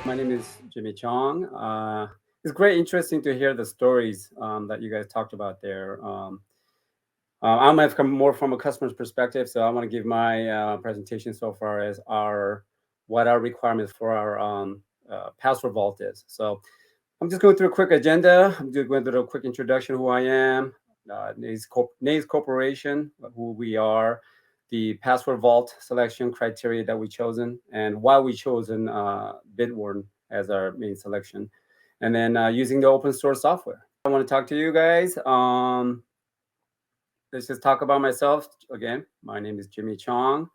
My name is Jimmy Chong. It's great, interesting to hear the stories that you guys talked about there. I'm come more from a customer's perspective, so I want to give my presentation so far as what our requirements for our password vault is. So I'm just going through a quick agenda. I'm just going through a quick introduction who I am, NAES Corporation, who we are, the password vault selection criteria that we chosen, and why we chosen Bitwarden as our main selection, and then using the open source software. I want to talk to you guys. Let's just talk about myself again. My name is Jimmy Chong.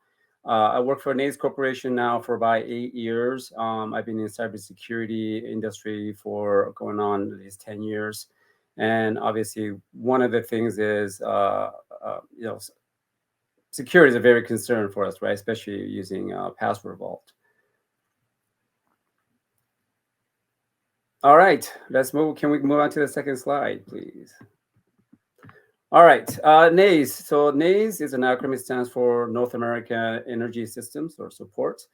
I work for NAES Corporation now for about 8 years. I've been in cybersecurity industry for going on at least 10 years. And obviously, one of the things is, security is a very concern for us, right? Especially using password vault. All right, let's move. Can we move on to the second slide, please? All right, NAES. So NAES is an acronym. It stands for North America Energy Systems or Support.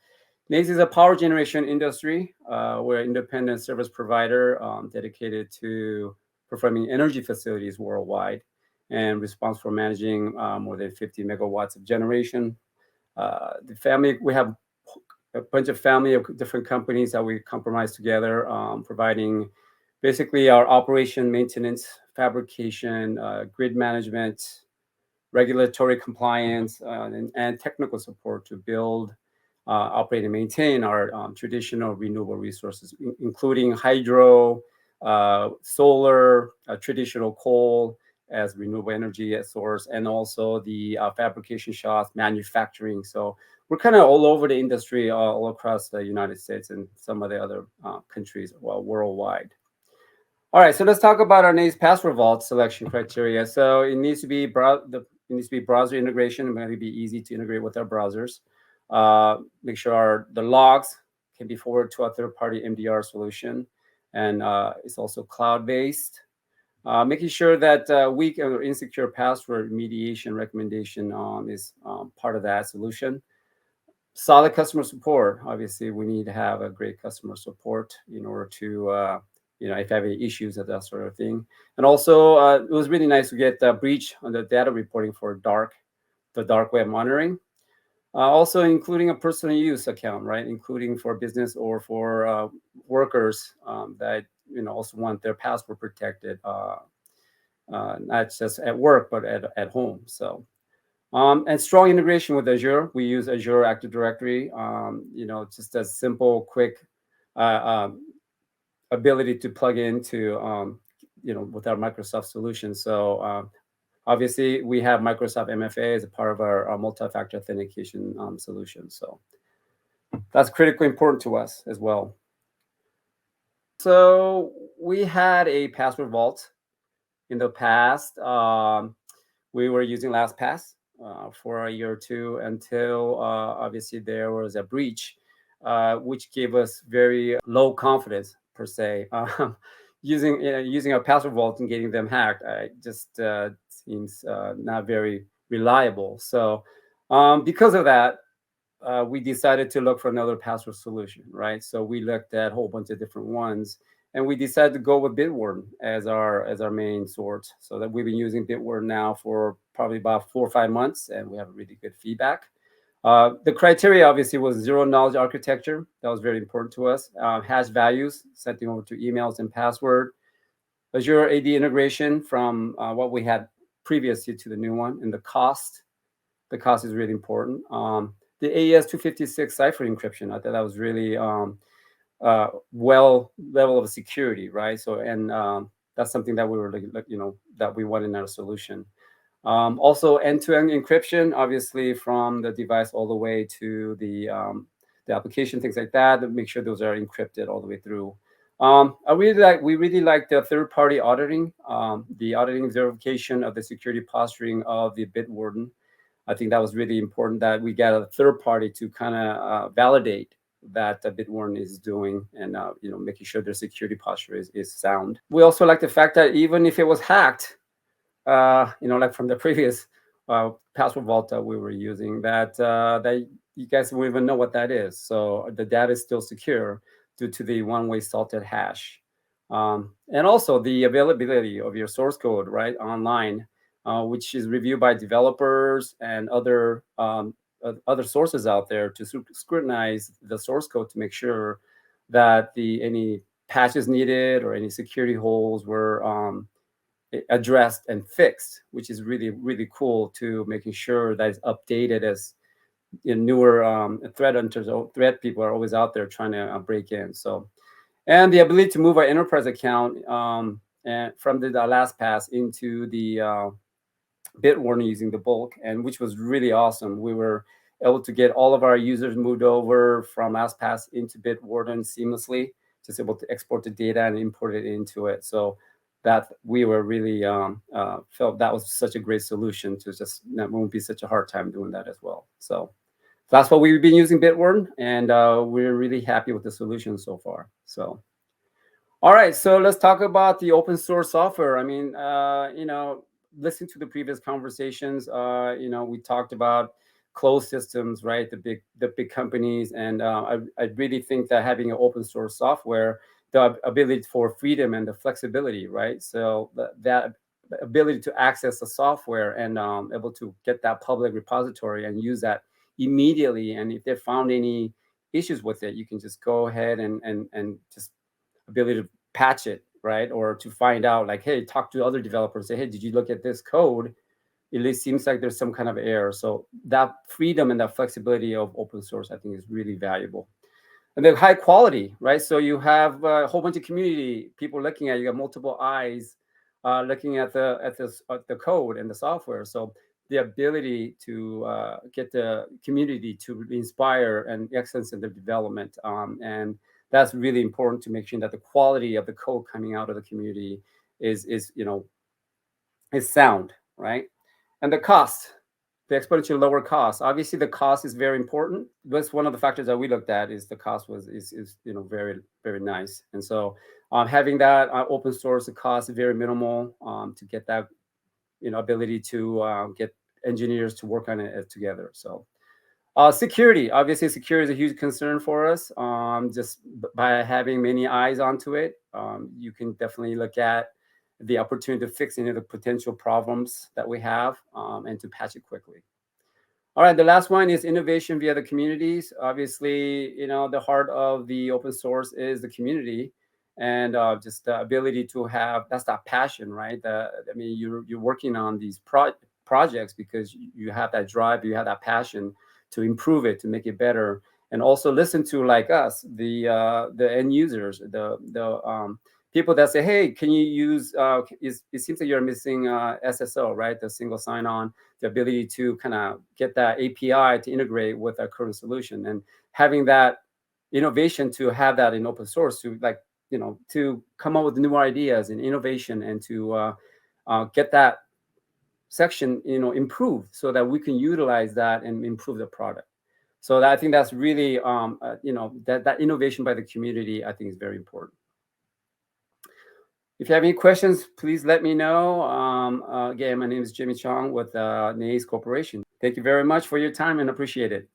NAES is a power generation industry. We're an independent service provider dedicated to performing energy facilities worldwide and responsible for managing more than 50 megawatts of generation. We have a bunch of family of different companies that we compromise together, providing basically our operation, maintenance, fabrication, grid management, regulatory compliance, and technical support to build, operate, and maintain our traditional renewable resources, including hydro, solar, traditional coal as renewable energy source, and also the fabrication shops, manufacturing. So we're kind of all over the industry, all across the United States and some of the other countries worldwide. All right, so let's talk about our NAES password vault selection criteria. So it needs to be browser integration. It might be easy to integrate with our browsers. Make sure the logs can be forwarded to a third-party MDR solution, and it's also cloud-based. Making sure that weak or insecure password remediation recommendation is part of that solution. Solid customer support. Obviously, we need to have a great customer support in order to if you have any issues of that sort of thing. And also, it was really nice to get a breach on the data reporting for the dark web monitoring. Also, including a personal use account, right? Including for business or for workers that also want their password protected, not just at work but at home. So, and strong integration with Azure. We use Azure Active Directory. Just a simple, quick ability to plug into with our Microsoft solution. So obviously we have Microsoft MFA as a part of our multi-factor authentication solution. So that's critically important to us as well. So we had a password vault in the past. We were using LastPass for a year or two until obviously there was a breach, which gave us very low confidence per se. Using a password vault and getting them hacked just seems not very reliable. So because of that, we decided to look for another password solution, right? So we looked at a whole bunch of different ones, and we decided to go with Bitwarden as our main source. So that we've been using Bitwarden now for probably about 4 or 5 months, and we have really good feedback. The criteria obviously was zero knowledge architecture. That was very important to us. Hash values, sending over to emails and password. Azure AD integration from what we had previously to the new one. And the cost is really important. The AES 256 cipher encryption, I thought that was really level of security, right? So, and that's something that we were that we want in our solution. Also, end-to-end encryption, obviously from the device all the way to the application, things like that, to make sure those are encrypted all the way through. We really like the third-party auditing, the auditing verification of the security posturing of the Bitwarden. I think that was really important that we get a third party to kind of validate that Bitwarden is doing, and making sure their security posture is sound. We also like the fact that even if it was hacked, like from the previous password vault that we were using that you guys won't even know what that is. So the data is still secure due to the one-way salted hash. And also the availability of your source code, right, online, which is reviewed by developers and other sources out there to scrutinize the source code to make sure that the any patches needed or any security holes were addressed and fixed, which is really cool to making sure that it's updated as newer threat hunters or threat people are always out there trying to break in. So, and the ability to move our enterprise account and from the LastPass into the Bitwarden using the bulk, and which was really awesome. We were able to get all of our users moved over from LastPass into Bitwarden seamlessly, just able to export the data and import it into it. So that we were really felt that was such a great solution to just that won't be such a hard time doing that as well. So that's what we've been using Bitwarden, and we're really happy with the solution so far. So all right, so let's talk about the open source software. I mean, listening to the previous conversations, we talked about closed systems, right? The big companies, and I really think that having an open source software, the ability for freedom and the flexibility, right? So that ability to access the software and able to get that public repository and use that immediately, and if they found any issues with it, you can just go ahead and just ability to patch it, right? Or to find out, like, hey, talk to other developers, say, hey, did you look at this code? It seems like there's some kind of error. So that freedom and that flexibility of open source, I think, is really valuable. And then high quality, right? So you have a whole bunch of community people looking at you, got multiple eyes looking at the code and the software. So the ability to get the community to inspire and excellence in the development, and that's really important to make sure that the quality of the code coming out of the community is sound, right? And the cost, the exponentially lower cost. Obviously, the cost is very important. That's one of the factors that we looked at is the cost is very nice. And so having that open source, the cost is very minimal to get that ability to get engineers to work on it together. So security, obviously, security is a huge concern for us. Just by having many eyes onto it, you can definitely look at the opportunity to fix any of the potential problems that we have and to patch it quickly. All right, the last one is innovation via the communities. Obviously, the heart of the open source is the community, and just the ability to have that's that passion, right? I mean, you're working on these projects because you have that drive, you have that passion to improve it, to make it better, and also listen to like us, the end users, the people that say, hey, can you use? It seems like you're missing SSO, right? The single sign-on, the ability to kind of get that API to integrate with our current solution, and having that innovation to have that in open source to to come up with new ideas and innovation and to get that section improved so that we can utilize that and improve the product. So I think that's really that innovation by the community, I think, is very important. If you have any questions, please let me know. Again, my name is Jimmy Chong with NAES Corporation. Thank you very much for your time and appreciate it.